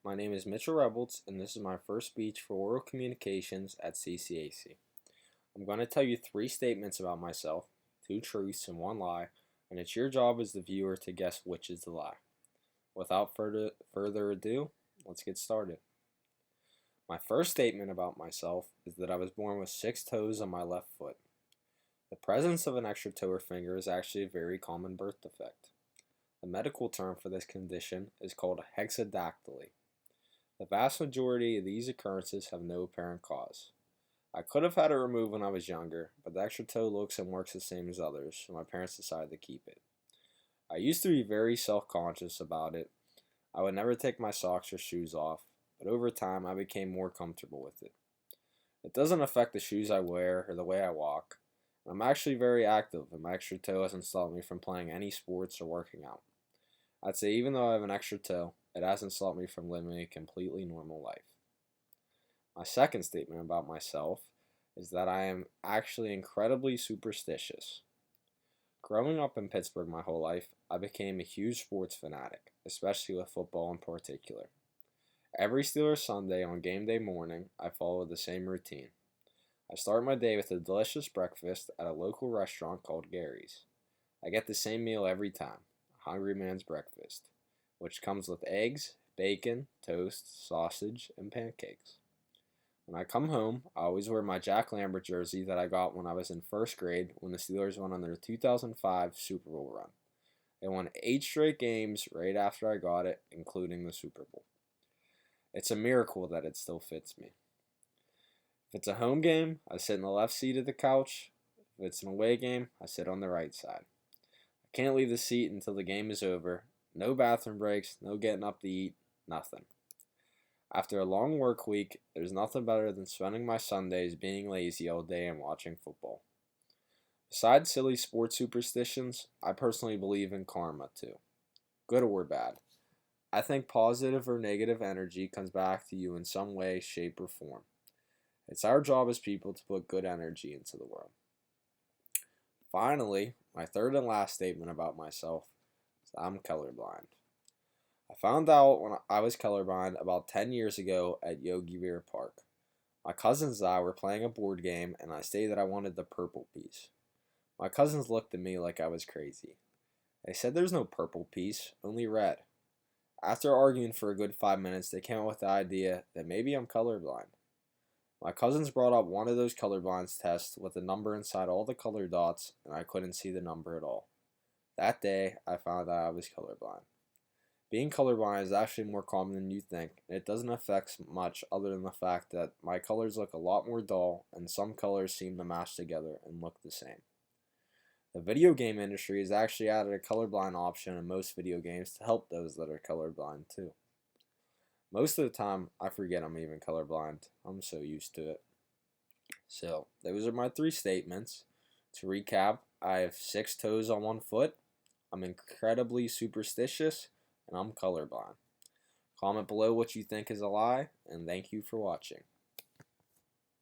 My name is Mitchell Rebels, and this is my first speech for oral communications at CCAC. I'm going to tell you three statements about myself, two truths and one lie, and it's your job as the viewer to guess which is the lie. Without further ado, let's get started. My first statement about myself is that I was born with 6 toes on my left foot. The presence of an extra toe or finger is actually a very common birth defect. The medical term for this condition is called hexadactyly. The vast majority of these occurrences have no apparent cause. I could have had it removed when I was younger, but the extra toe looks and works the same as others, so my parents decided to keep it. I used to be very self-conscious about it. I would never take my socks or shoes off, but over time I became more comfortable with it. It doesn't affect the shoes I wear or the way I walk. I'm actually very active, and my extra toe hasn't stopped me from playing any sports or working out. I'd say even though I have an extra toe, it hasn't stopped me from living a completely normal life. My second statement about myself is that I am actually incredibly superstitious. Growing up in Pittsburgh my whole life, I became a huge sports fanatic, especially with football in particular. Every Steelers Sunday on game day morning, I follow the same routine. I start my day with a delicious breakfast at a local restaurant called Gary's. I get the same meal every time, a hungry man's breakfast, which comes with eggs, bacon, toast, sausage, and pancakes. When I come home, I always wear my Jack Lambert jersey that I got when I was in first grade when the Steelers went on their 2005 Super Bowl run. They won 8 straight games right after I got it, including the Super Bowl. It's a miracle that it still fits me. If it's a home game, I sit in the left seat of the couch. If it's an away game, I sit on the right side. I can't leave the seat until the game is over. No bathroom breaks, no getting up to eat, nothing. After a long work week, there's nothing better than spending my Sundays being lazy all day and watching football. Besides silly sports superstitions, I personally believe in karma too, good or bad. I think positive or negative energy comes back to you in some way, shape, or form. It's our job as people to put good energy into the world. Finally, my third and last statement about myself is I'm colorblind. I found out when I was colorblind about 10 years ago at Yogi Bear Park. My cousins and I were playing a board game, and I stated that I wanted the purple piece. My cousins looked at me like I was crazy. They said there's no purple piece, only red. After arguing for a good 5 minutes, they came up with the idea that maybe I'm colorblind. My cousins brought up one of those colorblind tests with a number inside all the color dots, and I couldn't see the number at all. That day, I found out I was colorblind. Being colorblind is actually more common than you think, and it doesn't affect much other than the fact that my colors look a lot more dull, and some colors seem to match together and look the same. The video game industry has actually added a colorblind option in most video games to help those that are colorblind too. Most of the time, I forget I'm even colorblind. I'm so used to it. So, those are my three statements. To recap, I have 6 toes on one foot, I'm incredibly superstitious, and I'm colorblind. Comment below what you think is a lie, and thank you for watching.